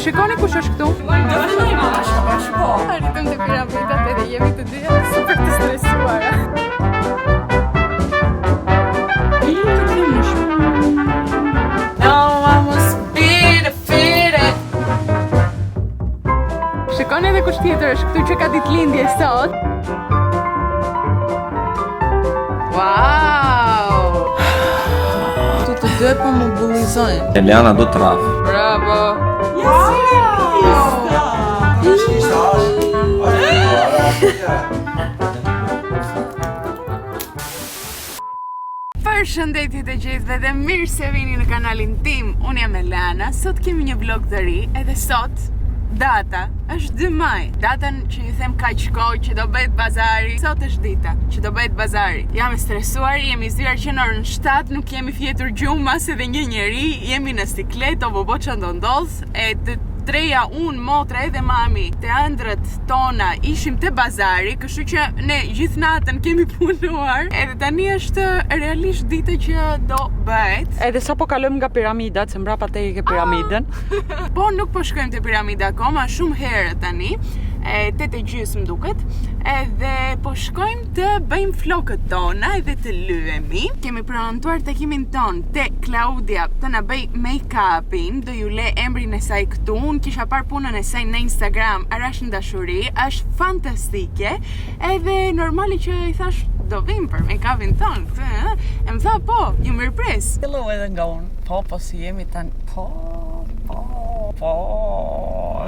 shikoni kush është këtu. Do fillojmë bashkë po. Arritëm te piramidat edhe jemi të dyja super të stresuara. Shikoni edhe kush tjetër është këtu që ka ditëlindje sot. Wow! Tu të dy po më bullizojnë. Eliana do traf. Bravo! Përshëndetje të gjithëve dhe mirë se vini në kanalin tim. Unë jam Eliana. Sot kemi një vlog të ri edhe sot data është 2 maj. Datën që ju them kaq kohë që do bëhet bazari. Sot është dita që do bëhet bazari. Jam e stresuar, jemi zgjuar që në orën 7, nuk kemi fjetur gjumë as edhe një njeri. Jemi në siklet, o bobo që ndodh, e të treja, unë, motra edhe mami, të ëndrët tona ishim te bazari, kështu që ne gjithë natën kemi punuar. Edhe tani është realisht dita që do bëhet. Edhe sa po kalojmë nga piramidat, se mbrapa te ke piramidën. Po nuk po shkojmë te piramida akoma, shumë herë tani. 8:30 më duket. Edhe po shkojmë të bëjmë flokët tona edhe të lyhemi. Kemi pranotuar takimin ton te Claudia të na bëj make-upin. Do ju le emrin e saj këtu. Unë kisha parë punën e saj në Instagram, Arash në dashuri, është fantastike. Edhe normali që i thash do vim për make-upin ton. E më tha po, ju mirëpres. Hello edhe nga unë. Po si jemi tani.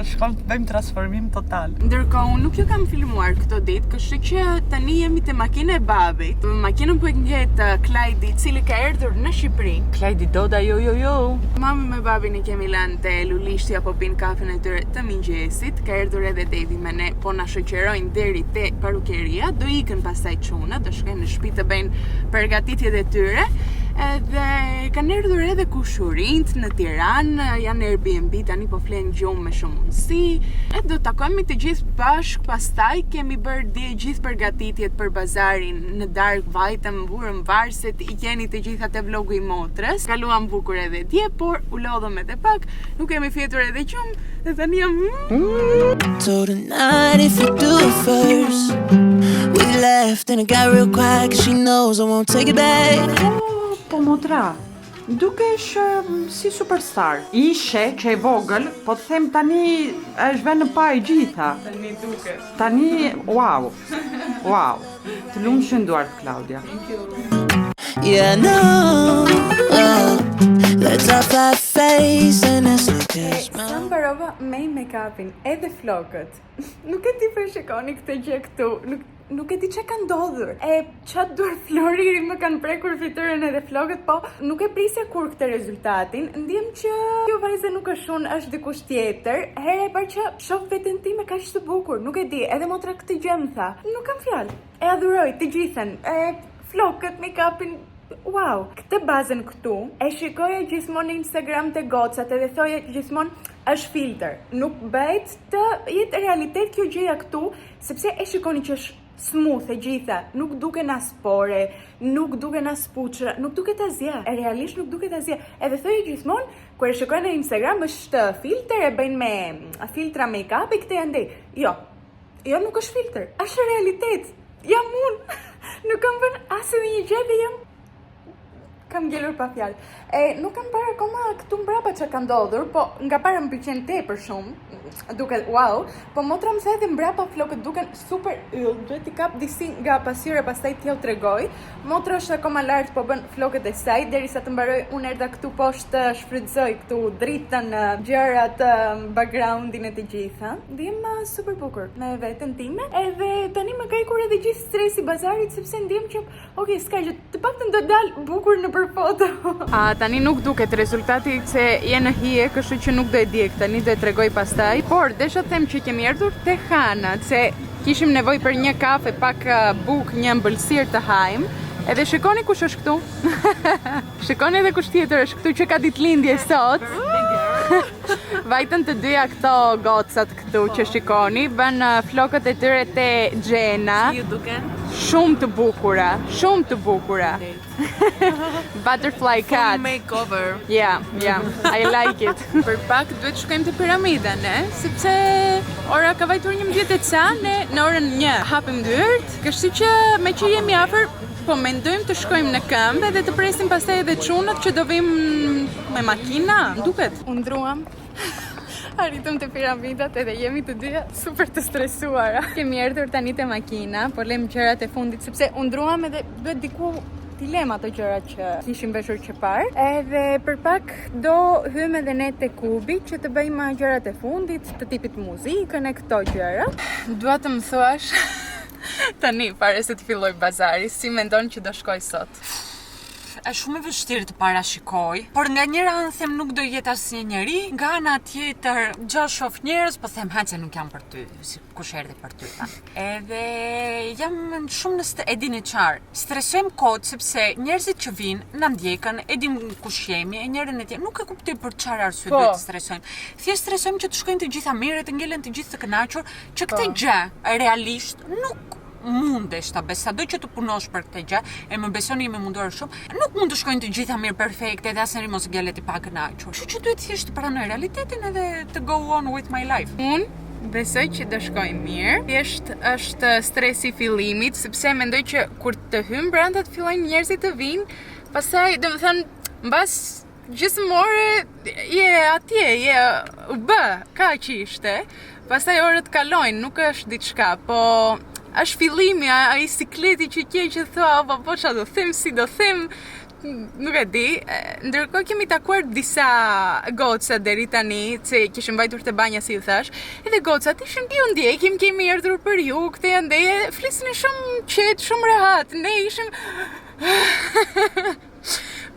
Shkam të bëjmë transformim total. Ndërkohë, unë nuk ju kam filmuar këto ditë, kështu që tani jemi te makina e babit. Makinën po e ngjet Klajdi, i cili ka erdhur në Shqipëri. Klajdi Doda, jo. Mami me babin i kemi lanë te Lulishti apo pin kafen e tyre të mëngjesit. Ka erdhur edhe Devi me ne, po na shoqërojnë deri te parukeria. Do ikën pastaj çuna, do shkojnë në shtëpi të bëjnë përgatitjet e tyre. Edhe kanë erdhur edhe kushurinjt në Tiranë, janë Airbnb, tani po flen gjumë me shumë mundësi. E do takohemi të gjithë bashk, pastaj kemi bërë dje gjithë përgatitjet për bazarin në darkë, vajtëm, vurëm varset, i keni të gjitha te vlogu i motrës. Kaluam bukur edhe dje, por u lodhëm edhe pak, nuk kemi fjetur edhe gjumë, dhe tani jam So tonight if you do it first, we left and it got real quiet cause she knows I won't take it back. Po motra, dukesh si superstar. Ishe që e vogël, po të them tani është vënë në pa e gjitha. Tani duket. Tani, wow. Të lumë shënduar, Claudia. Yeah, I know. Let's have that face and it's like this. Sa mbarova me make-upin edhe flokët. Nuk e di për shikoni këtë gjë këtu. Nuk e di që ka ndodhur. Qatë duar floriri më kanë prekur fytyrën edhe flokët, po nuk e prisja kur këtë rezultatin. Ndjem që kjo vajze nuk është unë, është dikush tjetër. Herë e parë që shoh veten time kaq të bukur, nuk e di. Edhe motra këtë gjë më tha. Nuk kam fjalë. E adhuroj të gjithën. Flokët, make-upin. Wow, këtë bazën këtu e shikoja gjithmonë në Instagram të gocat edhe thoja gjithmonë është filter. Nuk bëhet të jetë realitet kjo gjëja këtu, sepse e shikoni që është smooth e gjitha, nuk duken as pore, nuk duken as puçra, nuk duket asgjë. E realisht nuk duket asgjë. Edhe thoja gjithmonë kur e shikoj në Instagram është filter, e bëjnë me filtra make-up-i këtë andej. Jo, nuk është filter, është realitet. Jam unë. Nuk kam vënë as edhe një gjë dhe kam ngelur pa fjalë. Nuk kam parë akoma këtu mbrapa që ka ndodhur, po nga para më pëlqen tepër shumë. Duket wow, po motra më tha edhe mbrapa flokët duken super yll. Duhet i kap disi nga pasyre pastaj t'ju tregoj. Motra është akoma lart, po bën flokët e saj derisa të mbaroj. Unë erdha këtu poshtë shfrytëzoj këtu dritën, gjërat, backgroundin e të gjitha. Ndjem super bukur me veten time. Edhe tani më ka ikur edhe gjithë stresi bazarit sepse ndjem që okay, s'ka gjë, të paktën do dal bukur në për foto. Tani nuk duket rezultati se je në hije, kështu që nuk do e diek, tani do e tregoj pastaj. Por desha të them që kemi erdhur te Hanat, se kishim nevojë për një kafe, pak buk, një ëmbëlsirë të hajmë. Edhe shikoni kush është këtu. Shikoni edhe kush tjetër është këtu që ka ditëlindje sot. Vajtën të dyja këto gocat këtu që shikoni, bën flokët e tyre te Gjena. Si ju duken? Shumë të bukura, shumë të bukura. Butterfly cat. Makeover. Yeah, I like it. Për pak duhet shkojmë te piramida, ne? Sepse ora ka vajtur 11 e ca, ne në orën 1 hapim dyert, kështu që me që jemi afër, po mendojmë të shkojmë në këmbë dhe të presim pastaj edhe çunat që do vim me makina, duket. U ndruam. Arritëm te piramidat edhe jemi të dyja super të stresuara. Kemi erdhur tani te makina, po lëm gjërat e fundit sepse u ndruam edhe duhet diku dilema ato gjërat që kishim veshur që parë. Edhe për pak do hymë edhe ne te kubi që të bëjmë gjërat e fundit, të tipit muzikën e këto gjëra. Dua të më thuash tani para se të filloj bazari, si mendon që do shkoj sot? Është shumë e vështirë të parashikoj, por nga njëra anë them nuk do jetë asnjë njeri, nga ana tjetër gjë shoh njerëz, po them hajde se nuk jam për ty, si kush erdhi për ty tani. Edhe jam shumë e dini çfarë. Stresojm kot sepse njerëzit që vinë na ndjekën, e dim kush jemi, e njërin e tjetrin nuk e kuptoj për çfarë arsye duhet të stresojmë. Thjesht stresojmë që të shkojnë të gjitha mirë, të ngelen të gjithë të kënaqur, që këtë gjë realisht nuk mundesh ta besh, sado që të punosh për këtë gjë, e më besoni jemi munduar shumë, nuk mund të shkojnë të gjitha mirë perfekte dhe asnjëri mos gjelet i pakënaqur. Kështu që duhet thjesht të pranoj realitetin edhe të go on with my life. Unë besoj që do shkojmë mirë. Thjesht është stresi i fillimit, sepse mendoj që kur të hym brenda të fillojnë njerëzit të vinë, pastaj domethënë mbas gjithëmore je atje, je kaq ishte. Pastaj orët kalojnë, nuk është diçka, po është fillimi, ai sikleti që kje që thua, po çfarë do them, si do them, nuk e di. Ndërkohë kemi takuar disa goca deri tani, se kishim mbajtur te banja si ju thash, edhe gocat ishin ju ndjekim, kemi erdhur për ju, këte andeje, flisnin shumë qetë, shumë rehat, ne ishim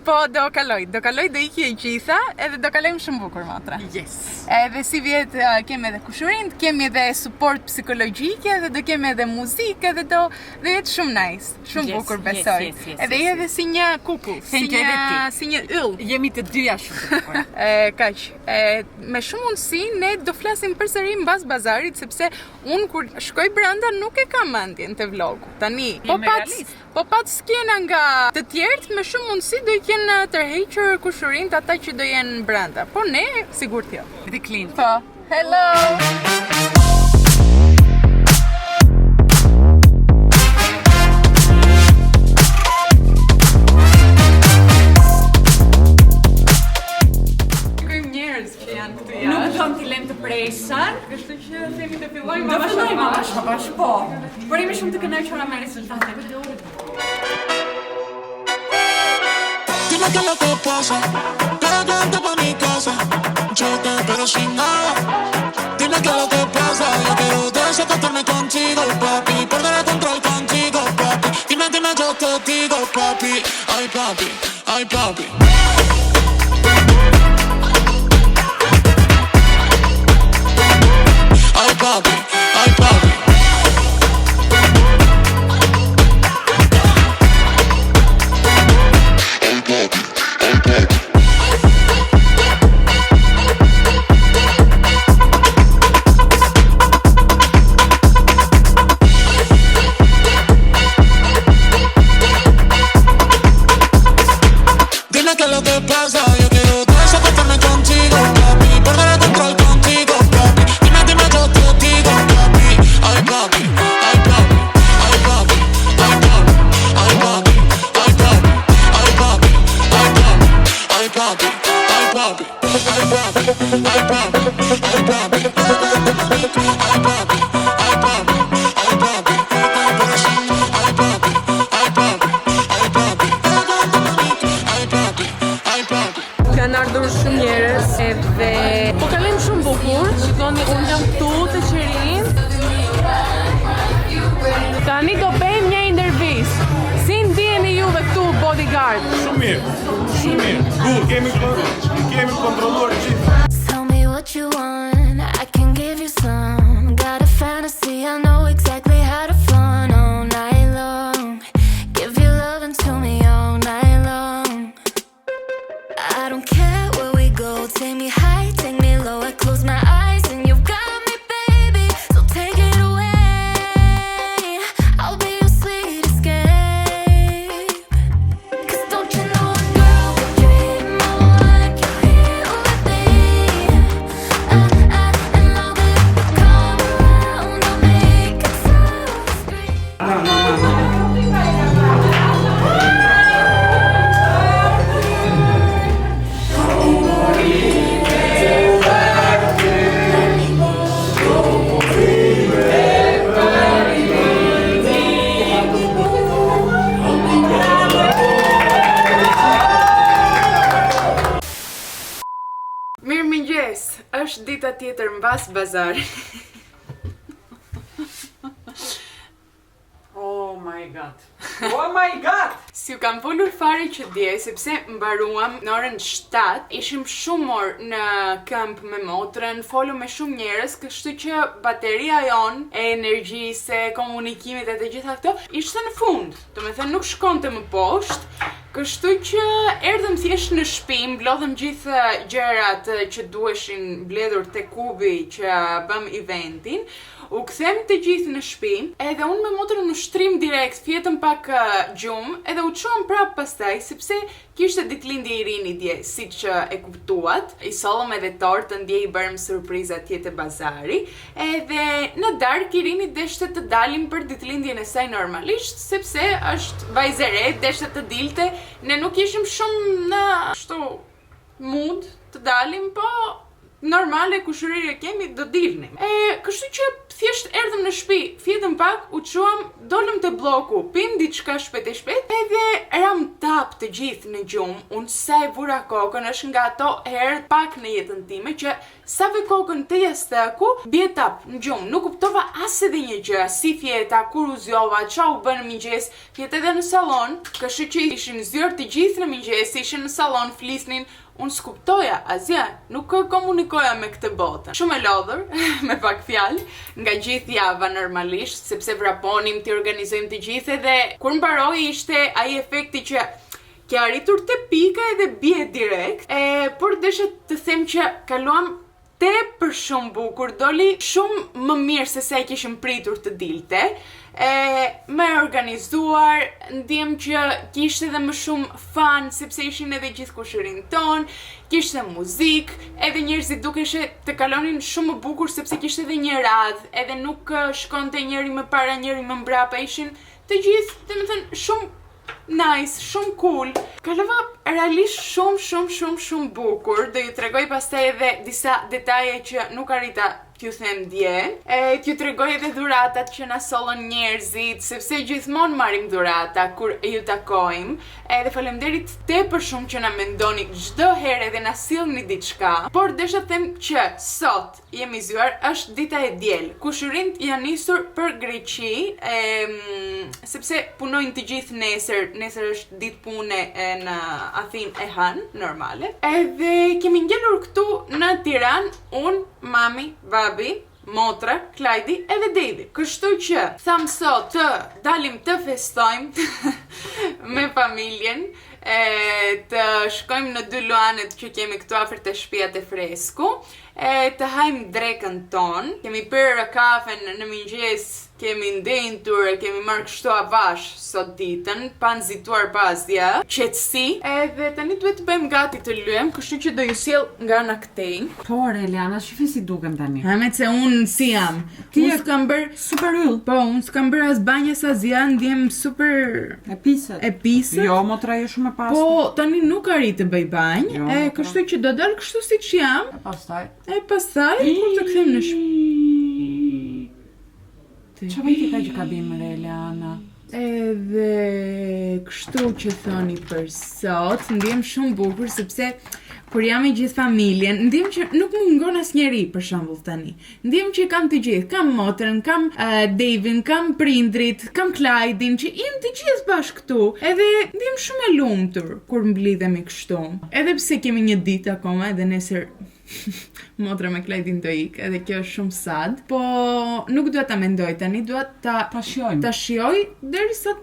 po do kaloj, do iki e gjitha, edhe do kalojmë shumë bukur motra. Yes. Edhe si vjet kemi edhe kushurinë, kemi edhe suport psikologjik, edhe do kemi edhe muzikë, edhe do jetë shumë nice, shumë bukur besoj. Edhe je edhe si një kuku, si një yll. Jemi të dyja shumë të bukura. Kaq. Me shumë mundësi ne do flasim përsëri mbas bazarit, sepse unë kur shkoj brenda nuk e kam mendjen te vlogu. Tani, po pat skena nga të tjerët, me shumë mundësi do i kenë tërhequr kushurinë ata që do jenë brenda. Po ne sigurt jo. The clean. Po. Hello. Nuk do t'i lëm të presën, Kështu që themi të fillojmë. do fillojmë bashkë, po. Por jemi shumë të kënaqura me rezultatet. Dime qué es lo que pasa, pégate pa' mi casa, yo te espero sin nada. Dime qué es lo que pasa, yo quiero desacatarme contigo, papi, perder el control contigo, papi. Dime, yo te digo, papi, ay papi, ay papi. Ay papi, ay papi. Dime qué es lo que pasa, yo quiero desacatarme contigo, papi, perder el control contigo, papi. Dime, yo te digo, papi, ay papi, ay papi, ay papi, ay papi, ay papi, ay papi, ay papi, ay papi, ay papi, ay papi, ay papi, ay papi, ay papi, ay papi, ay papi. Kanë ardhur shumë njerëz edhe po kalojmë shumë bukur. Shikoni, unë jam këtu të Qirin. Tani do bëjmë një intervistë. Si ndiheni juve këtu bodyguard? Shumë mirë. Good, kemi kontrolluar gjithë. Tell me what you want, I can give you some. Got a fantasy, I know exactly how to fun all night long. Give your loving to me all night long. I don't care where we go, take me high, take me low. I close my eyes and you've got me, baby, so take it away. I'll be your sweet Mirëmëngjes, është dita tjetër mbas bazarit. Oh my god. Oh my god. Si u kam folur fare që dje, sepse mbaruam në orën 7, ishim shumë orë në këmp me motrën, folum me shumë njerëz, kështu që bateria jon e energjisë, e komunikimit e të gjitha këto ishte në fund. Do me thënë nuk shkonte më poshtë. Kështu që erdhëm thjesht në shtëpi, mblodhëm gjithë gjërat që duheshin mbledhur te kubi që bëm eventin. U kthem të gjithë në shtëpi, edhe unë me motrën në shtrim direkt, fjetëm pak gjumë, edhe u çuam prapë pastaj, sepse kishte ditëlindje i rini dje, siç e kuptuat. I sollëm edhe tortën, dje i bërëm surprizë atje te bazari, edhe në darkë Irini deshte të dalim për ditëlindjen e saj normalisht, sepse është vajzë e re, deshte të dilte. Ne nuk ishim shumë në ashtu mood të dalim, po normale kushërire kemi, do dilnim. Kështu që thjesht erdhëm në shtëpi, fjetëm pak, u çuam, dolëm te bloku, pim diçka shpejt e shpejt, edhe ram tap të gjithë në gjumë. Unë sa e vura kokën, është nga ato herë pak në jetën time që sa ve kokën të jastëku, bie tap në gjumë. Nuk kuptova as edhe një gjë, si fjeta, kur u zgjova, çau bën në mëngjes, fjet edhe në sallon, kështu që ishin zgjuar të gjithë në mëngjes, ishin në sallon, flisnin. Unë s'kuptoja asgjë, nuk komunikoja me këtë botën. Shumë e lodhur, me pak fjalë, nga gjithë java normalisht, sepse vraponim, t'i organizojmë të gjithë, edhe kur mbaroi ishte ai efekti që ke arritur te pika edhe bie direkt. Por desha të them që kaluam tepër shumë bukur, doli shumë më mirë se sa e kishim pritur të dilte. Me organizuar, ndjem që kishte edhe më shumë fan, sepse ishin edhe gjithë kushërin ton, kishte muzik, edhe njerëzit dukeshe të kalonin shumë më bukur, sepse kishte edhe një radhë, edhe nuk shkonte njëri më para, njëri më mbrapa, ishin të gjithë, të me thënë, shumë nice, shumë cool. Kalova realisht shumë bukur. Do ju tregoj pastaj edhe disa detaje që nuk arrita t'ju them dje. T'ju tregoj edhe dhuratat që na sollën njerëzit, sepse gjithmonë marrim dhurata kur ju takojmë. Edhe faleminderit tepër shumë që na mendoni çdo herë edhe na sillni diçka. Por desha të them që sot jemi zgjuar, është dita e diel. Kushërinjt janë nisur për Greqi, sepse punojnë të gjithë nesër. Nesër është ditë pune në Athinë e Han, normale. Edhe kemi ngelur këtu në Tiranë, unë, mami, babi, motra, Klajdi edhe Devi. Kështu që tham sot të dalim të festojmë me familjen, të shkojmë në dy luanet që kemi këtu afër te shtëpia te Fresku, të hajmë drekën ton, kemi pirë kafen në mëngjes, kemi ndentur, kemi marrë kështu avash sot ditën, pa nxituar pasdja, qetësi, edhe tani duhet të bëjmë gati të lyem, kështu që do ju sjell nga ana këtej. Por Eliana, shifi si dukem tani. Me se unë si jam. Unë s'kam bërë super yll. Po, unë s'kam bërë as banjës as ja, ndjem super E pisët. Jo, motra jo shumë e pastë. Po, tani nuk arrit të bëj banjë, Jo, kështu që do dal kështu siç jam. Pastaj. Pastaj kur të kthejmë në shtëpi. Që bëjti ka që ka bimë re, Eliana? Edhe kështu që thoni për sot, ndjem shumë bukur, sepse kur jam me gjithë familjen, ndjem që nuk më mungon asnjëri për shembull tani. Ndjem që kam të gjithë, kam motrën, kam Devin, kam prindrit, kam Klajdin, që jemi të gjithë bashkë këtu. Edhe ndjem shumë e lumtur kur mblidhemi kështu. Edhe pse kemi një ditë akoma, edhe nesër motra me Klajdin do ik, edhe kjo është shumë sad, po nuk dua ta mendoj tani, dua ta shijojmë. Ta shijoj derisa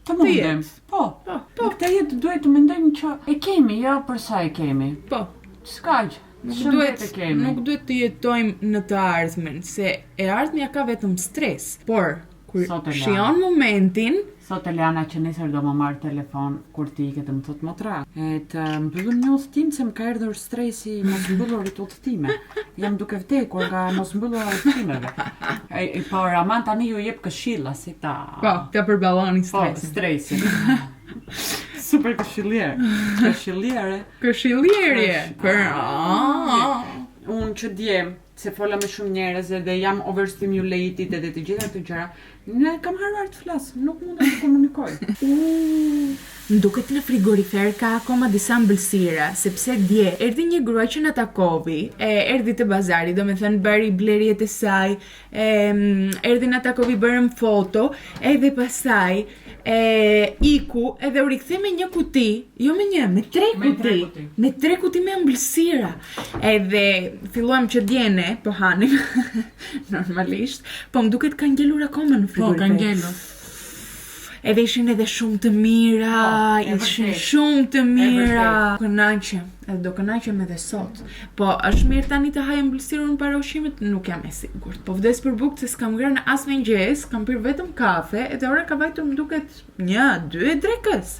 Të mundem. Po. Në këtë jetë duhet të mendojmë që e kemi, jo për sa e kemi. Po. S'ka gjë. Nuk duhet të jetojmë në të ardhmen, se e ardhmja ka vetëm stres, por kur shijon momentin. Sot Eliana që nesër do më marrë telefon kur ti i këtë më thot motra. Të mbyllëm një udhëtim se më ka erdhur stresi mos mbyllurit udhëtime. Jam duke vdekur nga mos mbyllura udhëtimeve. Po Raman tani ju jep këshilla si ta. Po, ta përballoni stresin. Po, stresin. Super këshilliere. Këshillierje. Për Unë që dje se fola me shumë njerëz dhe jam overstimulated edhe të gjitha këto gjëra, ne kam haruar të flas, nuk mund të komunikoj. Duket në frigorifer ka akoma disa mbëlsira, sepse dje erdhi një grua që na takovi, erdhi te bazari, domethënë bëri blerjet e saj, erdhi na takovi, bërëm foto, edhe pastaj iku edhe u rikthye me një kuti, jo me një, me tre kuti. Me tre kuti me ëmbëlsira. Edhe filluam që djene, po hanim normalisht, po më duket kanë ngelur akoma në frigorifer. Po, kanë ngelur. Edhe ishin edhe shumë të mira, ishin shumë të mira. Kënaqem, edhe do kënaqem edhe sot. Po, është mirë tani të haj ëmbëlsirën para ushqimit, nuk jam e sigurt. Po vdes për bukë se s'kam ngrënë as mëngjes, kam pirë vetëm kafe, edhe ora ka vajtur më duket 1-2 drekës.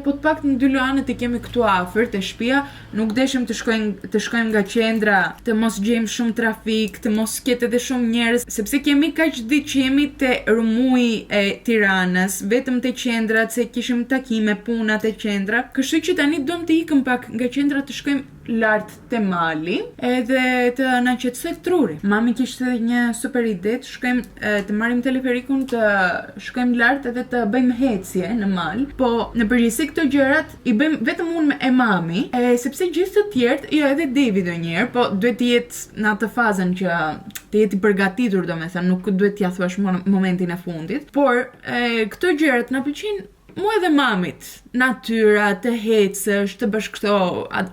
Po të paktën në 2 luanet i kemi këtu afër te shtëpia, nuk deshim të shkojmë nga qendra, të mos gjejmë shumë trafik, të mos ketë edhe shumë njerëz, sepse kemi kaq ditë që jemi te rrëmuji e Tiranës, vetëm te qendrat, se kishim takime, puna te qendra. Kështu që tani duam të ikëm pak nga qendra të shkojmë lart te mali edhe të na qetësoj truri. Mami kishte edhe një super ide, të shkojmë të marrim teleferikun, të shkojmë lart edhe të bëjmë hecje në mal. Po në përgjithësi këto gjërat i bëjmë vetëm unë e mami, sepse gjithë të tjerët, jo edhe David ndonjëherë, po duhet të jetë në atë fazën që të jetë i përgatitur, domethënë nuk duhet t'ia thuash momentin e fundit. Por këto gjërat na pëlqejnë mua edhe mamit, natyra, të hecësh, të bësh këto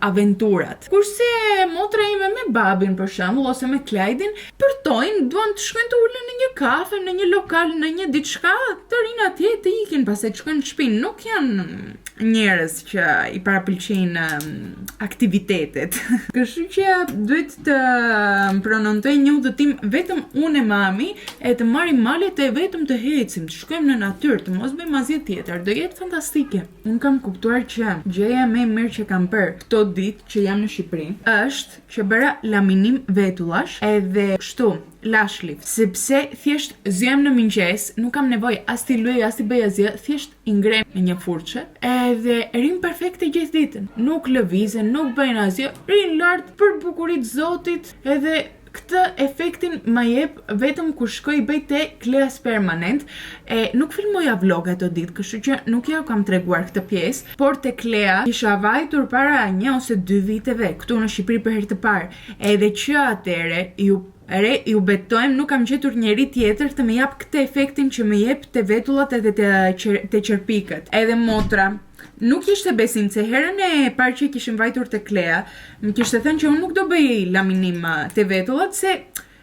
aventurat. Kurse motra ime me babin për shembull ose me Klajdin përtojnë, duan të shkojnë të ulen në një kafe, në një lokal, në një diçka, të rinë atje të ikin, pastaj të shkojnë në shtëpi. Nuk janë njerëz që i parapëlqejnë aktivitetet. Kështu që duhet të pronontoj një udhëtim vetëm unë e mami, e të marrim malet e vetëm të hecim, të shkojmë në natyrë, të mos bëjmë asgjë tjetër. Do jetë fantastike. Unë kam kuptuar që gjëja më e mirë që kam bërë këto ditë që jam në Shqipëri është që bëra laminim vetullash edhe kështu lashlif, sepse thjesht zjem në mëngjes, nuk kam nevojë as t'i luaj as t'i bëj asgjë, thjesht i ngrem me një furçe edhe rim perfekte gjithë ditën. Nuk lëvizen, nuk bëjnë asgjë, rin lart për bukuritë Zotit, edhe këtë efektin ma jep vetëm kur shkoj bëj te Kleas Permanent. Nuk filmoja vloga ato ditë, kështu që nuk ja kam treguar këtë pjesë, por te Klea isha vajtur para 1 ose 2 viteve këtu në Shqipëri për herë të parë. Edhe që atëre ju betojmë, nuk kam gjetur njeri tjetër të më jap këtë efektin që më jep te vetullat edhe te qerpikët. Edhe motra nuk ishte besim, se herën e parë që kishim vajtur te Klea, më kishte thënë që unë nuk do bëj laminim te vetullat, se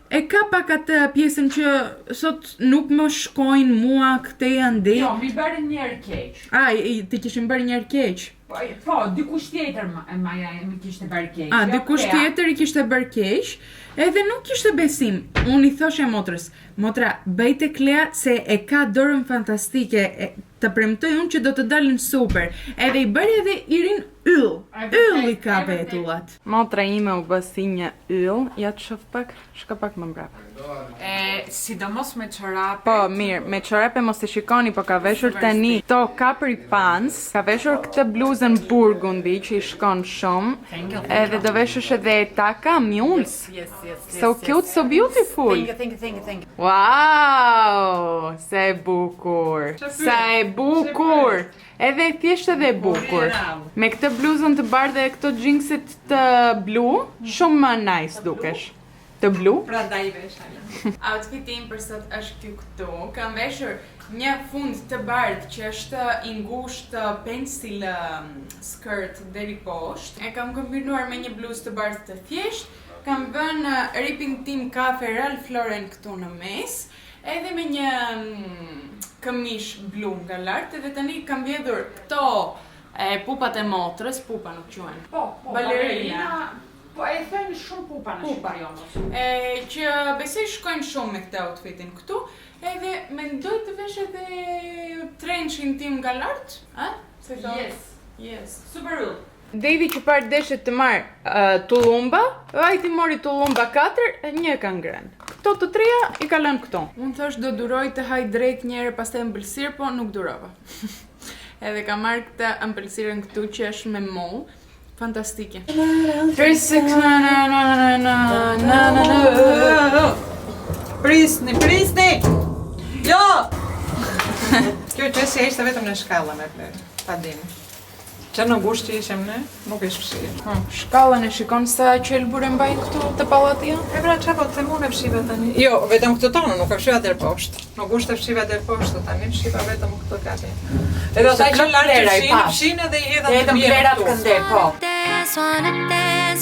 e ka pak atë pjesën që sot nuk më shkojnë mua, këte janë dhe. Jo, mi bërë njerë keq. Të kishim bërë njerë keq. Po, dikush tjetër Maja mi kishte bërë keq. Dikush tjetër i kishte bërë keq, edhe nuk kishte besim. Unë i thoshe motrës, motra, bëj te Klea se e ka dorën fantastike, të premtoj unë që do të dalin super. Edhe i bëri edhe i rin yll i ka vetullat. Motra ime u bë si një yll, ja të shoh pak, shka pak më mbrapa. Sidomos me çorape. Po, mirë, me çorape mos e shikoni, po ka veshur tani to Capri Pants, ka veshur këtë bluzën burgundi që i shkon shumë, edhe do veshësh edhe taka mules. Yes. So cute, so beautiful. Thank you. Wow, sa e bukur. Sa e bukur. Edhe thjesht edhe e bukur. Me këtë bluzën të bardhë e këto jeansit të blu, shumë më nice dukesh. Të blu? Pra da i vesha. Outfiti im për sot është ky këtu. Kam veshur një fund të bardhë që është i ngushtë, pencil skirt deri poshtë. E kam kombinuar me një bluzë të bardhë të thjeshtë. Kam vënë ripin tim kafe Ralph Lauren këtu në mes, edhe me një këmish blu nga lart, edhe tani kam vjedhur këto pupat e motrës, pupa nuk quhen. Po, balerina. Po e thënë shumë pupa në Shqipëri mos. Që besoj shkojnë shumë me këtë outfitin këtu, edhe mendoj të vesh edhe trenchin tim nga lart, Se do? Yes. Super ull. Devi që parë deshet të marrë tullumba, vajti mori tullumba 4, 1 ka ngrënë. Këto të 3 i ka lënë këto. Unë thash do duroj të haj drejt njëre pastaj ëmbëlsirë, po nuk durova. Edhe ka marrë këtë ëmbëlsirën këtu që është me moll, Fantastike. Prisni! Jo! Kjo qësja ishte vetëm në shkalla me plërë, pa dim. Që në gusht që ishim ne, nuk ishë fshirë. Shkallën e shikon sa qelbur e mbajnë këtu të pallatia? E pra që po të themun e fshiva tani? Jo, vetëm këtë tonë, nuk e fshiva der poshtë. Në gusht e fshiva der poshtë, tani fshiva vetëm këtë gati. Edhe ata që lartë të fshinë edhe i hedhën të Klerat kënde, po.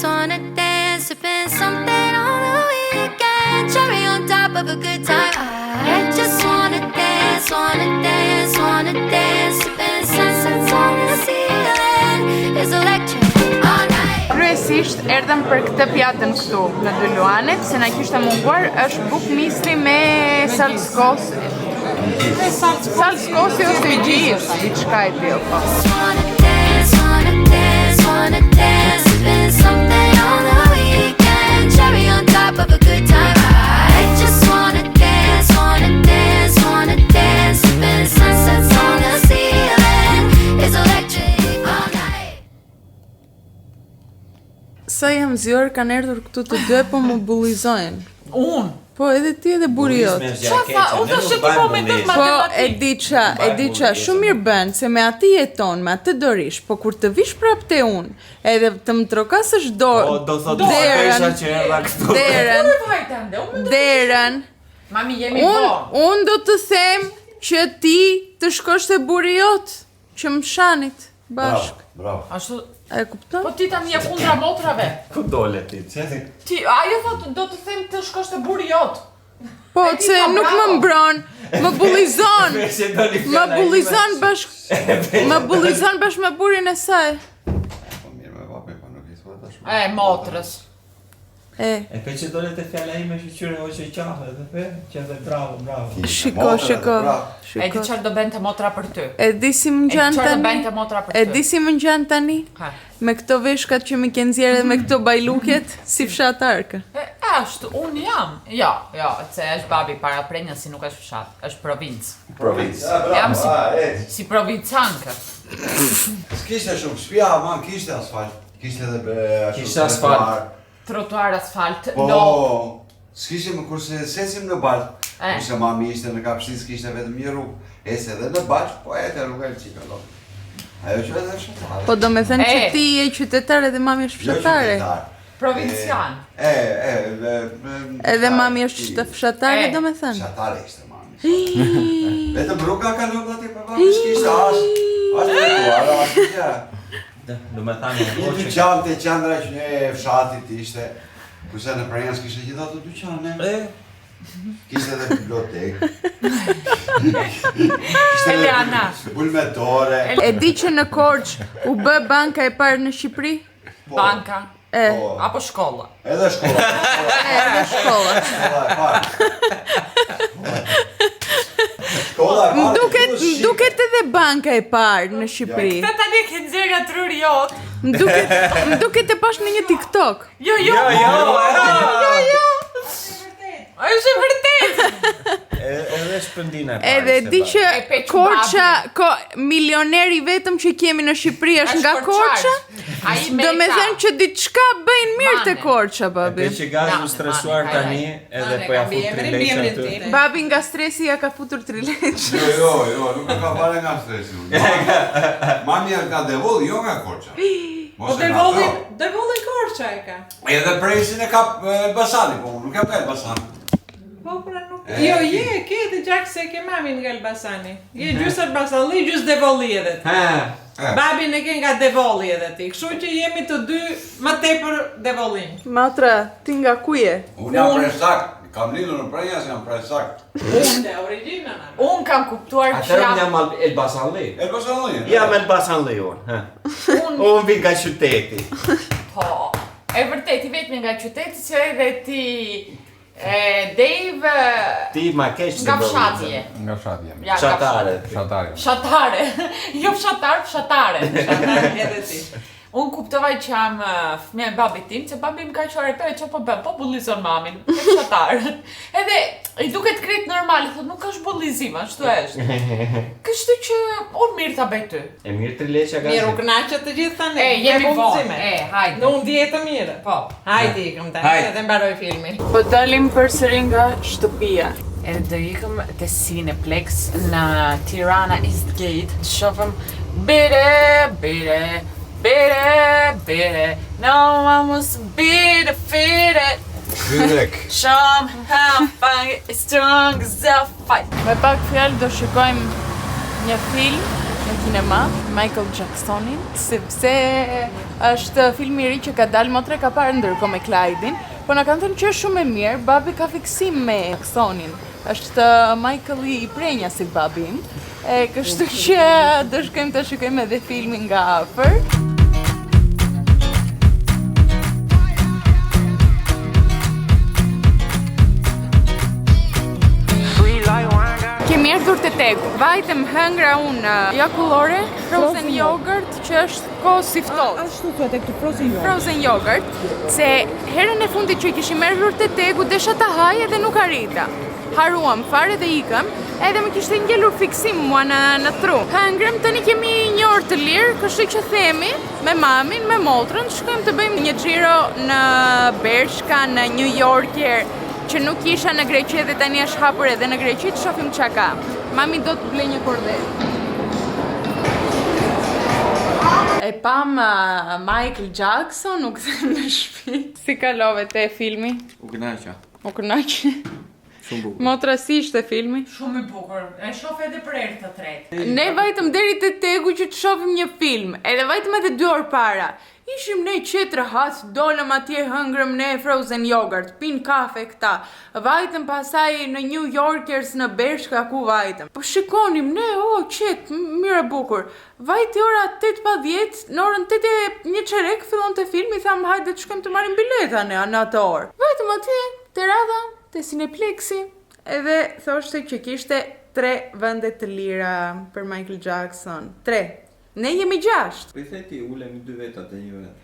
Wanna dance, sipping something on the weekend. Cherry on top of a good time. I just wanna dance, sipping sunsets on the ceiling. It's electric all night. Kryesisht erdhëm për këtë pjatën këtu në dy luanet, se na kishte munguar është buk misri me salskosi. Salskosi ose gjis, diçka e tillë po. Wanna dance, sipping something on the weekend. Cherry on top of a good time. I just wanna dance, sipping sunsets on the ceiling. It's electric all night. Sa jam zgjuar kanë erdhur këtu të dy po më bullizojnë. Unë. Po edhe ti edhe buri jot. Unë të shëti po me të Po e di qa, shumë mirë bën se me aty jeton, me atë dorish, po kur të vish prap te unë, edhe të më trokasësh Do thotë pesha që erdha këtu. Derën. Mami, jemi po. Unë do të them që ti të shkosh te buri jot, që më shanit bashk. Bravo. Ashtu, E kupton? po ti tani je kundra motrave. Ku dole ti? Çeti? Ti, ajo thotë do të them të shkosh te buri jot. Po, E di se pa, nuk më bravo. mbron, më bullizon. Më bullizon bashk. Më bullizon bashk me burin e saj. Po mirë me vape, po nuk i thua tash. Motrës. E, E pe që dole të fjala ime shqyre hoqe qahë edhe pe, që edhe bravo. shiko. E di çfarë do bënte motra për ty. E di si më ngjan çfarë do tani? bënte motra për ty. E di si më ngjan tani? Ha. Me këto veshkat që më ke nxjerrë dhe me këto bajluket si fshatarkë. Ashtu, unë jam. Jo, se është babi para prenja si nuk është fshat, është provincë. Provincë. Jam si provincankë. S'kishte shumë, shtëpia man kishte asfalt. Kishte edhe Kishte asfalt. Trotuar asfalt, Po, s'kishte më kurse sesim në balë. E. Kurse mami ishte në Kapshtin, s'kishte vetëm një rrugë. Ese edhe në balë, po ete rruga e qika do. Ajo që edhe fshatare. Po do me thënë që E. ti je qytetare dhe mami është fshatare. provincian. Edhe mami është fshatare, E. do me thënë. Fshatare ishte mami. Vetëm rruga ka lënë aty për mami s'kishte as tretuar, as gjë. Do me thani Një dyqan të qendra që një fshatit ishte, kurse në Prenjas kishte gjitha të dyqane. Kishte edhe bibliotekë. Kishte Eliana. bulmetore. E di që në Korçë u bë banka e parë në Shqipëri? Banka. E, Po, Apo shkolla. edhe shkolla. edhe shkolla. Shkolla e parë. Shkolla e parë. M'duket edhe banka e parë në Shqipëri. Këta tani ke nxjerrja truri jot. M'duket e pash në një TikTok. Jo. Ajo është e vërtet. Edhe shpëndina. Edhe di që E peq Korça, milioneri vetëm që kemi në Shqipëri është nga Korça. Ai me Do me thënë që diçka bëjnë mirë te Korça, Pe babi. që gazu stresuar tani, edhe po ja fut 3 leqë aty. Babi nga stresi ja ka futur 3 leqë. Jo, nuk e ka fare nga stresi. Mami është nga Devolli, jo nga Korça. Po Devolli Korça e ka. Edhe presin e ka Elbasani, po nuk e ka Elbasani. Po pra nuk. Jo, ke të gjak se ke mamin nga Elbasani. Je gjysë Elbasani, gjysë Devolli edhe ti. Babin e ke nga Devolli edhe ti. Kështu që jemi të dy më tepër Devollin. Matra, ti nga ku je? Unë jam presak, kam lindur në Prenjas, jam presak. Unë origjinën. Un kam kuptuar që Atëherë jam jam Elbasanli. Elbasani. Jam Elbasanli unë. Unë vi nga qyteti. po. E vërtet i vetmi nga qyteti që edhe ti Dave Ti ma keq nga fshati je. Nga fshati jam. Ja, Fshatare. Fshatari. Fshatare. Jo fshatar, fshatare. Edhe ti. Unë kuptova që jam fëmija e babit tim, që babi më ka qore që po bëm, po bullizon mamin, e fshatarët. Edhe i duket krejt normal, thot nuk është bullizim, ashtu është. Kështu që unë mirë ta bëj ty. E mirë të leqa ka. Mirë u kënaqet të gjithë tani. Jemi vonë. Hajde. Në unë djetë mirë. Po. Hajde ikëm tani, edhe mbaroj filmin. Po dalim përsëri nga shtëpia. Edhe do ikëm te Cineplex në Tirana Eastgate, të shohim Bere, no one wants to be defeated. Kyrek. Somehow find it strong as a fight. Me pak fjalë do shikojmë një film në kinema, Michael Jacksonin, sepse është filmi i ri që ka dalë motre ka parë ndërkohë me Clydein, po na kanë thënë që është shumë e mirë, babi ka fiksim me Jacksonin. Është Michael i prenja si babin, kështu që do shkojmë të shikojmë edhe filmin nga afër. Kemi erdhur te Tegu. Vajtëm hëngra unë jakullore, frozen yogurt që është kohë si ftohtë. Ashtu thuhet tek frozen yogurt. Frozen yogurt, se herën e fundit që kishim erdhur te Tegu desha ta haj edhe nuk arrita. Haruam fare dhe ikëm, edhe më kishte ngelur fiksim mua në tru. Hëngrëm, tani kemi një orë të lirë, kështu që themi me mamin, me motrën, shkojmë të bëjmë një xhiro në Bershka, në New Yorker, që nuk isha në Greqi dhe tani është hapur edhe në Greqi, të shohim çka ka. Mami do të blej një kordel. E pam Michael Jackson, u kthem në shtëpi. Si kalove te filmi? U kënaqa. U kënaqi? Shumë bukur. Motra si ishte filmi? Shumë i bukur. E shoh edhe për herë të tretë. Ne vajtëm deri te Tegu që të shohim një film, edhe vajtëm edhe 2 orë para. Ishim ne qetë rahat, dolëm atje hëngrëm ne frozen yogurt, pin kafe këta. Vajtëm pasaj në New Yorkers në Bershka ku vajtëm. Po shikonim ne, qetë, mire bukur. Vajti ora 8:10, në orën 8:01 fillon të filmi, thamë hajde të shkojmë të marrim bileta në atë orë. Vajtëm atje, te radha, te Cineplexi, edhe thoshte që kishte 3 vende të lira për Michael Jackson. 3. Ne jemi 6. Po i the ti, ulemi 2 veta te një vet.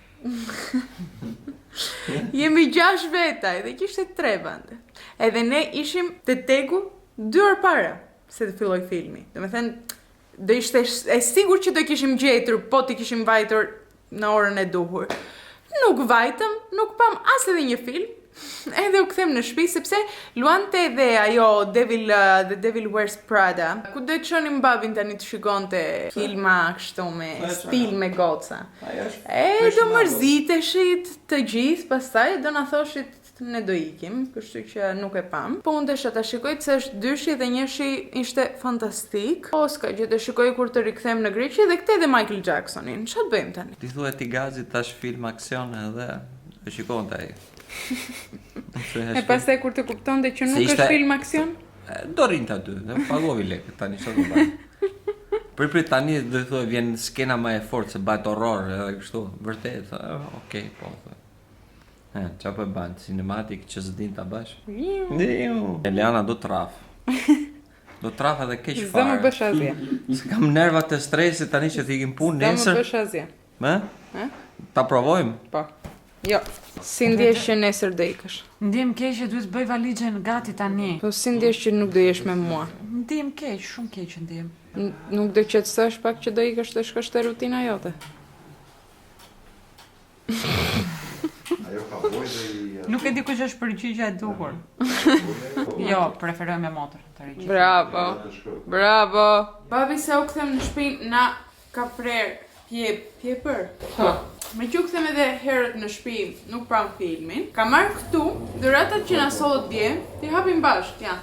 Jemi 6 veta, edhe kishte 3 vende. Edhe ne ishim te Tegu 2 orë para se të filloj filmi. Do me thënë, do ishte e sigur që do kishim gjetur, po të kishim vajtur në orën e duhur. Nuk vajtëm, nuk pam as edhe një film. Edhe u kthem në shtëpi sepse luante edhe ajo The Devil Wears Prada. Ku do të çonim babin tani të shikonte filma kështu me stil me goca. Do mërziteshit të gjithë, pastaj do na thoshit ne do ikim, kështu që nuk e pam. Po unë desha ta shikoj pse është dyshi dhe njëshi ishte fantastik. O s'ka gjë të shikoj kur të rikthehem në Greqi dhe këtë edhe Michael Jacksonin. Ç'a të bëjmë tani? Ti thuhet i Gazi tash film aksion edhe e shikonte ai. E pastaj kur të kuptonte që nuk është film aksion? Do rinte aty, dhe pagovi lekë, tani çfarë do bëj? Për tani do thuaj vjen skena më e fortë se bëhet horror edhe kështu. Vërtet, okay, po. Çfarë po bën? Cinematic që s'din ta bash? Eliana do traf. Do traf edhe keq fare. Do më bësh asgjë. Se kam nervat të stresit tani që t'ikim punë nesër. Do më bësh asgjë. Më? Ta provojmë? Po. Jo, si ndjesh që nesër do ikësh? Ndjem keq që duhet bëj valixhen gati tani. Po si ndjesh që nuk do jesh me mua? Ndjem keq, shumë keq ndjem. Nuk do qetësohesh pak që do ikësh të shkosh te rutina jote? Ajo ka vojtë Nuk e di kush është përgjigja e duhur. Jo, preferoj me motër të riqë. Bravo. Bravo. Babi se u kthem në shtëpi na ka prer pjepër. Po. Me që u kthem edhe herët në shtëpi, nuk pram filmin. Ka marrë këtu dhuratat që na sollët dje, ti hapim bashkë, ja.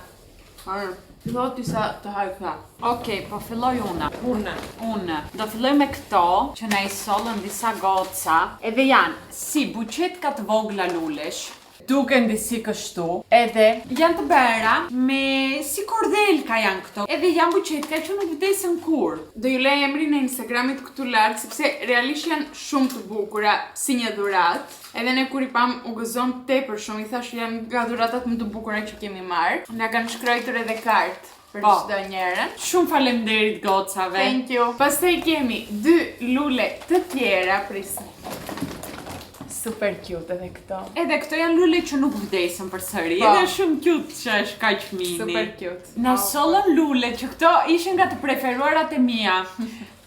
Filloj ti sa të haj këta. Okej, po filloj unë. Do filloj me këto, që na I sollën disa goca, edhe janë si buqetka të vogla lulesh, duken disi kështu, edhe janë të bera, me si kordelka janë këto, edhe janë buqetka që nuk vdesën kur. Do ju lej emrin e Instagramit këtu lart, sepse realisht janë shumë të bukura si një dhuratë. Edhe ne kur I pam u gëzon tepër shumë, I thash janë nga dhuratat më të bukura që kemi marrë. Na kanë shkruar edhe kartë për çdo njërin. Shumë faleminderit gocave. Thank you. Pastaj kemi 2 lule të tjera, prisni. Super cute edhe këto. Edhe këto janë lule që nuk vdesën përsëri. Po. Edhe shumë cute që është kaq mini. Super cute. Na sollën lule që këto ishin nga të preferuarat e mia.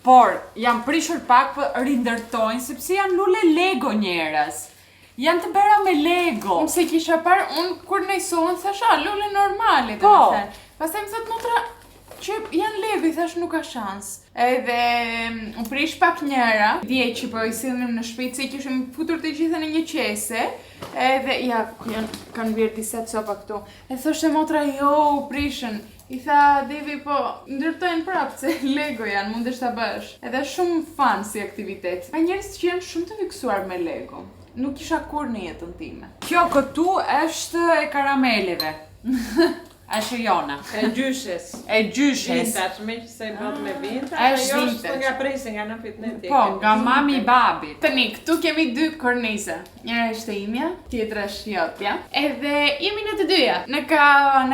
Por janë prishur pak, po rindërtojnë sepse janë lule Lego njerëz. Janë të bëra me Lego. Unë se kisha parë, unë kur ne sollën thasha lule normale, Po. domethënë. Pastaj më thot motra që janë Lego, i thash nuk ka shans. Edhe u prish pak njëra, dje që po i sillim në shtëpi, se i kishim futur të gjitha në një qese. Edhe ja, kanë bjerë disa copa këtu. E thoshte motra, jo, u prishën. I tha, Devi, po, ndërtojnë prapë, se Lego janë, mundesh ta bësh. Edhe shumë fan si aktivitet. Ka njerëz që janë shumë të fiksuar me Lego. Nuk kisha kur në jetën time. Kjo këtu është e karameleve. Është jona. E gjyshes. E gjyshes. Vintage, me që se bot me vintage. Është Ajo vintage. nga presi, nga në fitneti. Po, nga mami i babit. Tani, këtu kemi 2 korniza. Njëra është imja, tjetra është jotja. Edhe jemi në të dyja. Në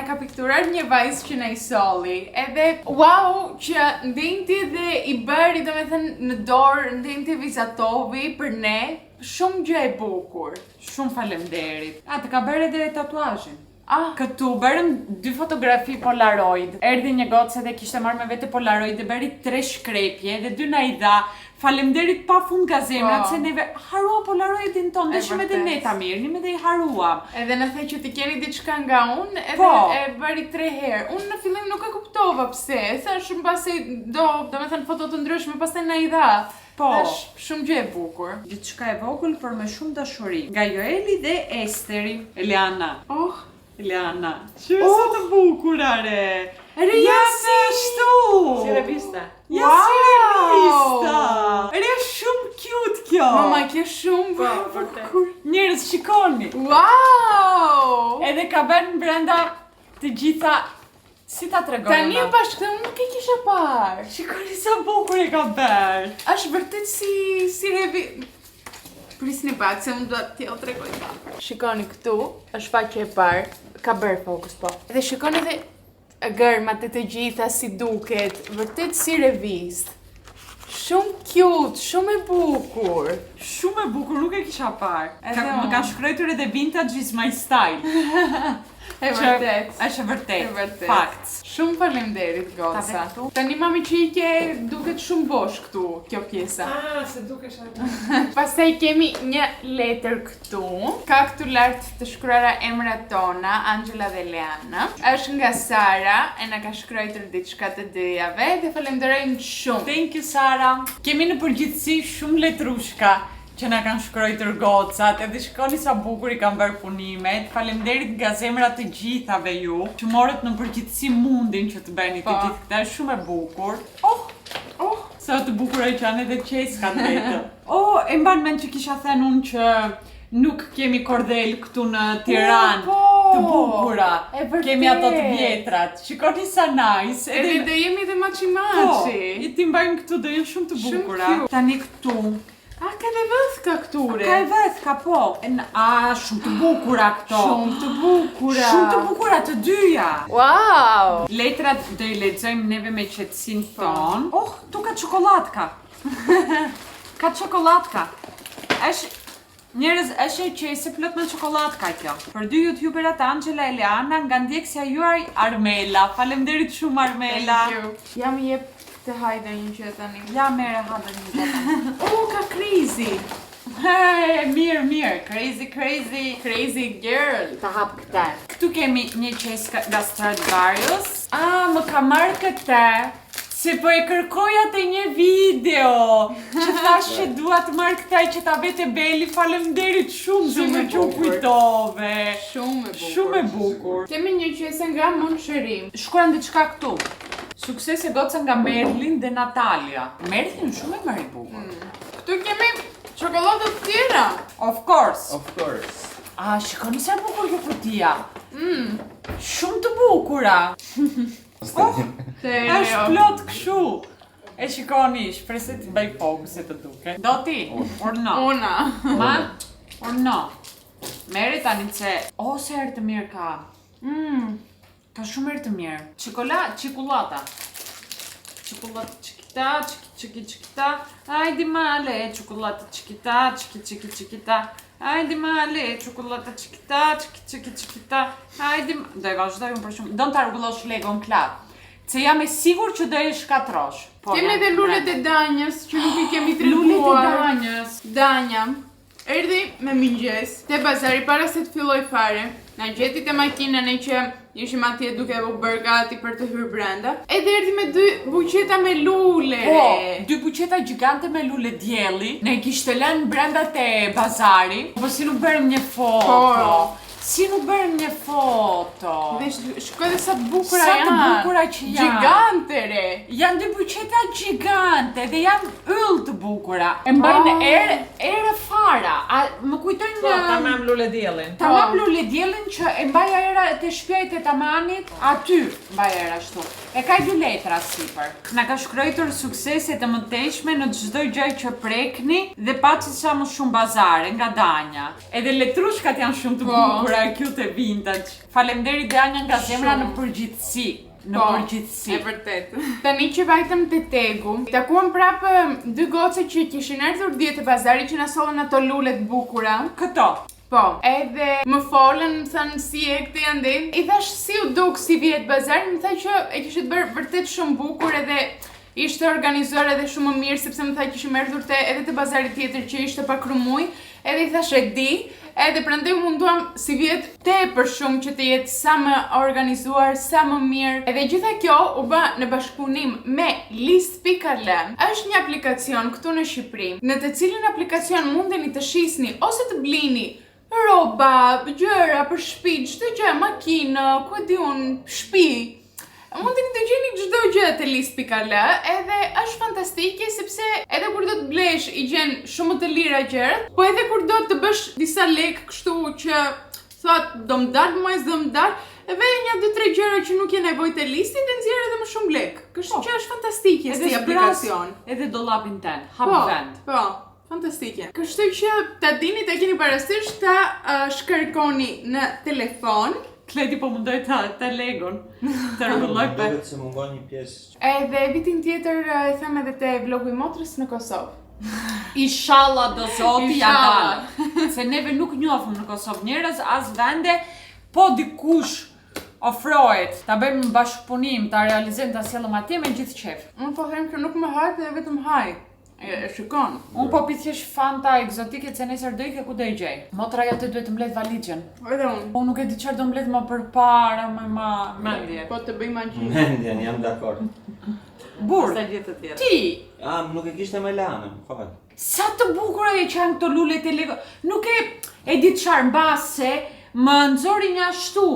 ka pikturar një vajzë që na i solli. Edhe wow, që ndenti dhe i bëri, domethënë në dorë, ndenti vizatovi për ne. Shumë gjë e bukur. Shumë faleminderit. A, të ka bërë edhe tatuazhin. Ah, Këtu bërëm 2 fotografi Polaroid. Erdhi një gocë dhe kishte marrë me vete Polaroid dhe bëri 3 shkrepje dhe 2 na i dha. Faleminderit pafund nga zemrat Po. se neve harua Polaroidin ton, dëshim edhe vërtet. ne ta mirënim edhe i haruam. edhe në the që ti keni diçka nga unë, edhe Po. e bëri 3 herë. Unë në fillim nuk e kuptova pse. Thash mbasi domethënë foto të ndryshme, pastaj na i dha. Po. Thash shumë gjë e bukur. Gjithçka e vogël për me shumë dashuri. Nga Joeli dhe Esteri. Eliana. Oh, Eliana. Që sa të bukura re. Re janë ashtu. Si revista. Ja si revista. Re shumë cute kjo. mama, kjo shumë Po, vërtet. bukur. Njerëz shikoni. Wow! Edhe ka bërë brenda të gjitha. Si ta tregoj? Tani e bashkë unë nuk e kisha parë. Shikoni sa bukur e ka bërë. Është vërtet si revi... Prisni pak, se unë do t'jell tregoj pak. Shikoni këtu, është faqe e parë, ka bërë fokus po. Dhe shikoni edhe gërmat e të gjitha si duket, vërtet si revistë. Shumë cute, shumë e bukur. Shumë e bukur, nuk e kisha parë. Edhe Më unë. ka shkruar edhe vintage is my style. E vërtet. Është vërtet. E vërtet. Facts. Shumë faleminderit goca. Ta ve këtu? Tani mami që i ke duket shumë bosh këtu, kjo pjesa. Ah, se dukesh atë. Pastaj kemi një letër këtu. Ka këtu lart të shkruara emrat tona, Angela dhe Leana. Është nga Sara, e na ka shkruar diçka të dyjave dhe falenderojmë shumë. Thank you Sara. Kemi në përgjithësi shumë letrushka që na kanë shkruar gocat, edhe shikoni sa bukur i kanë bërë punimet. Faleminderit nga zemra të gjithave ju, që morët në përgjithësi mundin që të bëni të Po. gjithë këta, është shumë e bukur. Oh, sa të bukura që janë edhe qeskat vetë. Oh, e mban mend që kisha thënë unë që nuk kemi kordel këtu në Tiranë. Po, Të bukura. e vërtet. Kemi ato të vjetrat. Shikoni sa nice. Edhe do jemi dhe maçi Po, maçi. i ti mbajnë këtu do jenë shumë të Shumë bukura. cute. Tani këtu. A ka dhe vëthka këture? Ka e vetka, po. Shumë të bukura këto. Shumë të bukura. Shumë të bukura të dyja. Wow! Letrat do i lexojmë neve me qetësinë ton. Oh, tu ka çokoladka. Ka çokoladka. Njerëz, është e qese plot me çokoladka kjo. Për 2 youtuberat Angela e Leana nga ndjekësja juaj Armela. Faleminderit shumë Armela. Thank you. Jam i jep të hajde një që tani. Ja mere hapë një gjë. Oh, ka crazy! Hey, mirë, crazy. Crazy girl! Ta hap këta. Këtu kemi një qesë nga Stradivarius. Më ka marrë këtë, se po e kërkoja te një video, që thash që dua të marrë këtaj që ta vete Beli, faleminderit shumë, se më që u kujtove. Shumë e bukur. Kemi një qese nga Moncherim. Shkruan diçka këtu. Sukses e goca nga Merlin dhe Natalia. Merlin shumë e marrë i bukur. Këtu kemi çokoladë të tjera. Of course. Of course. Shikoni sa bukur kjo kutia. Shumë të bukura. Është plot kështu. E shikoni, shpresoj të bëj fokuset të duke. Do ti? Or no? Una. Ma? Or no? Merri tani se... O, se herë të mirë ka. Ka shumë herë të mirë. Çikolata. Çikolata çikita, çikita. Hajde male, çikolata çikita, çikita. Hajde male, çikolata çikita, çikita. Hajde, do e vazhdoj unë për shumë. Do ta rregullosh legon klap. Se jam e sigur që do e shkatrosh. Kemi edhe lulet e danjës, që nuk I kemi treguar. Lulet e danjës. Danja erdhi me mëngjes te bazari para se të filloj fare. Na gjeti te makinën e që ishim atje duke u bërë gati për të hyrë brenda. Edhe erdhi me 2 buqeta me lule. Po, 2 buqeta gjigante me lule dielli. Ne kishte lënë brenda te bazari. Po si nuk bërëm një foto. Si nuk bërëm një foto. Dhe shkoj dhe sa të bukura Sa janë. të bukura që janë. Gjigante re. Janë 2 buqeta gjigante dhe janë yll të bukura. E mbajnë erë fara. Më kujtojnë Po, tamam lule diellin. Tamam lule diellin që e mbaja era te shtëpia e tamanit, aty mbaja era ashtu. E ka 2 letra sipër. Na ka shkruar suksese të mëtejshme në çdo gjë që prekni dhe paçi sa më shumë bazare nga Danja. Edhe letrushkat janë shumë të bukura, cute vintage. Faleminderit Danja nga zemra në përgjithësi. Në përgjithësi. E vërtet. Tani që vajtëm te Tegu, takuam prapë 2 goce që kishin ardhur dje te bazari që na sollën ato lule të bukura. Këto. Po, edhe më folën, më thanë si e këtë janë dhe. I thash si u duk si vjet bazari, më tha që e kishit bërë vërtet shumë bukur edhe ishte organizuar edhe shumë më mirë, sepse më tha që kishim erdhur edhe te bazari tjetër që ishte pak rumuj, edhe I thash e di, edhe prandaj munduam si vjet tepër shumë që të jetë sa më organizuar, sa më mirë. Edhe gjitha kjo u bë në bashkëpunim me List.al. Është një aplikacion këtu në Shqipëri, në të cilin aplikacion mundeni të shisni ose të blini roba, gjëra për shtëpi, çdo gjë, makinë, ku e di unë, shtëpi. Mundeni të gjeni çdo gjë te List.al, edhe është fantastike sepse edhe kur do të blesh I gjen shumë të lira gjërat, po edhe kur do të bësh disa lek kështu që thot do më dal, s'do më dal, edhe një 2-3 gjëra që nuk je nevojë te listi dhe nxjerr edhe më shumë lek. Kështu që është fantastike si aplikacion. Edhe dollapin ten, hap vend. Po, fantastike. Kështu që ta dini, ta keni parasysh ta shkarkoni në telefon. Kleti po mundoj ta legon, të rregulloj për. Duket se mungon një pjesë. Edhe vitin tjetër e them edhe te vlogu I motrës në Kosovë. Inshallah do zoti ja dalë. Se neve nuk njohim në Kosovë njerëz as vende, po dikush ofrohet ta bëjmë bashkëpunim, ta realizojmë, ta sjellëm atje me gjithë qef. Unë po them që nuk më haj, dhe vetëm haj. E shikon. Unë po pithjesh fanta egzotike se nesër do ike ku do I gjej. Motra jote duhet të mbledh valizhen. Edhe unë. Unë nuk e di çfarë do mbledh më përpara, më Mendje. Po të bëj magji. Mendjen, jam dakord. Burr. Sa gjithë të tjerë. Ti, Nuk e kishte me lanën, fakt. sa të bukura që janë këto lulet e Lego. Nuk e di çfarë mbase, më nxori një ashtu.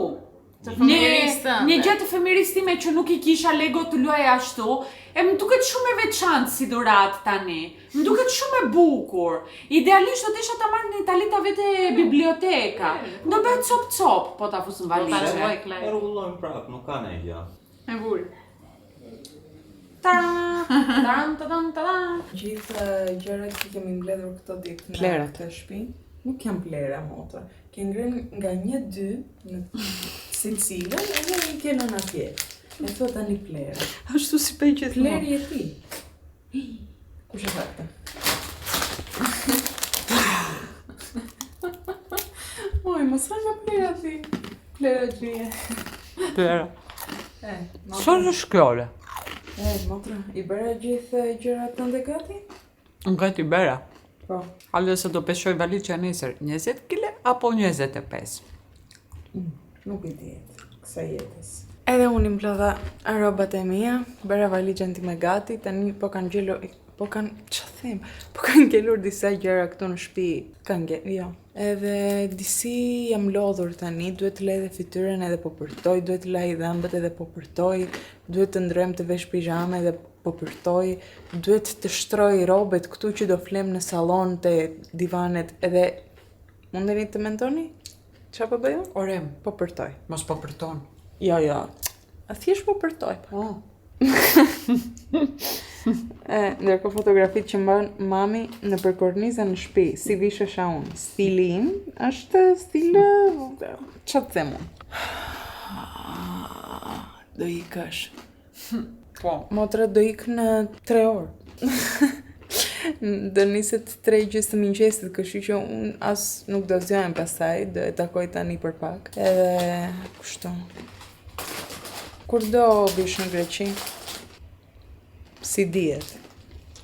Një gjë të fëmirisë time që nuk I kisha Lego të luaj ashtu, e më duket shumë e veçantë si dhuratë tani. Më duket shumë e bukur. Idealisht do të isha ta marrë në Itali ta vete biblioteka. Do bëhet cop po ta fus në valizhe. E rregullojmë prap, nuk ka ne gjë. E bukur. Gjithë gjërat që kemi mbledhur këto ditë në këtë shtëpi, nuk janë plera motra. Ke ngrënë nga 1-2 në cilësinë edhe I kenon atje. E thot tani plera. Ashtu si pe që Pleri e ti. Kush e fakta? Oj, mos ha nga plera ti. Plera gjie. Plera. Çfarë shkjole? Motra, I bëra gjithë gjërat tënde gati? Unë gati bëra. Po. Allë se do peshoj valizja nesër 20 kg apo 25? Nuk I dihet, kësa jetës. Edhe unë I mblodha robat e mia, bëra valizhen time gati, tani po kanë ngelur disa gjëra këtu në shtëpi. Jo. Edhe disi jam lodhur tani, duhet të lej dhe fytyrën edhe po përtoj, duhet të laj dhëmbët edhe po përtoj, duhet të ndrojmë të vesh pijame edhe po përtoj, duhet të shtroj robet këtu që do flem në sallon të divanet edhe mundeni të mendoni? Qa po bëjo? Orem, Po përtoj. mos po përton. Jo. A thjesht po përtoj. Ndërko fotografit që mban mami në përkorniza në shtëpi, si vishesha unë. Stili im është stil, ç'a të them unë. Do ikësh. Po. Motra do ikë në 3 orë. Do niset 3:30 mëngjesit, kështu që unë as nuk do zgjohem pastaj, do e takoj tani për pak. Edhe kështu. Kur do bish në Greqi? Si dihet?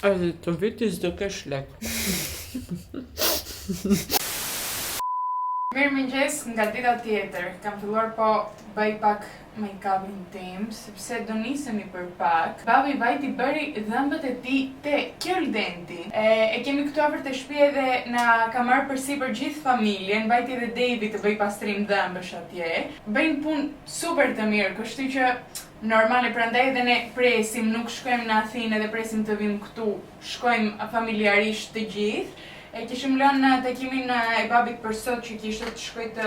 Edhe të vitis do kesh lek. Mirë mëngjes nga dita tjetër. Kam filluar po bëj pak make-upin tim, sepse do nisemi për pak. Babi vajti bëri dhëmbët e tij te Kjell'Denti. E kemi këtu afër te shtëpia dhe na ka marrë përsipër gjithë familjen. Vajti edhe Devi të bëj pastrim dhëmbësh atje. Bëjnë punë super të mirë, kështu që normale, prandaj edhe ne presim, nuk shkojmë në Athinë edhe presim të vim këtu. Shkojmë familjarisht të gjithë. E kishim lënë takimin e babit për sot që kishte të shkoj të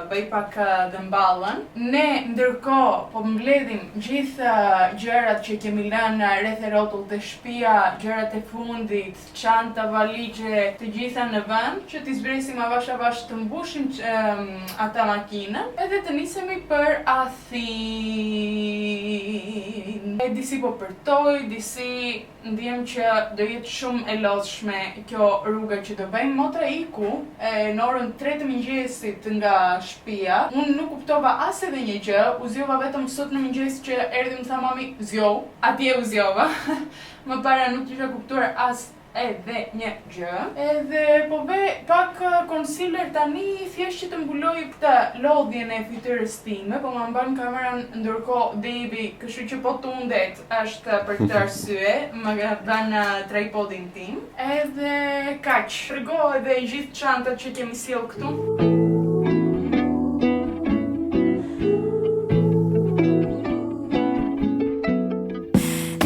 bëj pak dëmballën. Ne ndërkohë po mbledhim gjithë gjërat që kemi lënë rreth e rrotull të shtëpia, gjërat e fundit, çanta, valixhe, të gjitha në vend, që t'i zbresim avash avash të mbushim ata makinën, edhe të nisemi për Athinë. Disi po përtoj, disi ndjem që do jetë shumë e lodhshme kjo rruga që do bëjmë. Motra iku në orën 3 të mëngjesit nga shtëpia. Unë nuk kuptova as edhe një gjë, u zgjova vetëm sot në mëngjes që erdhi më tha mami, zgjohu, atje u zgjova. Më para nuk kisha kuptuar as edhe një gjë. Edhe po ve pak concealer tani, thjesht që të mbuloj këtë lodhjen e fytyrës time, po ma mban kameran ndërkohë Devi, kështu që po tundet është për këtë arsye, më bën tripodin tim. Edhe kaq, rrego edhe gjithë çantat që kemi sjell këtu.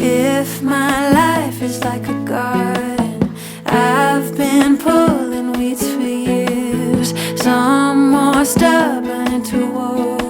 If my life is like a garden, I've been pulling weeds for years. Some more stubborn to walk.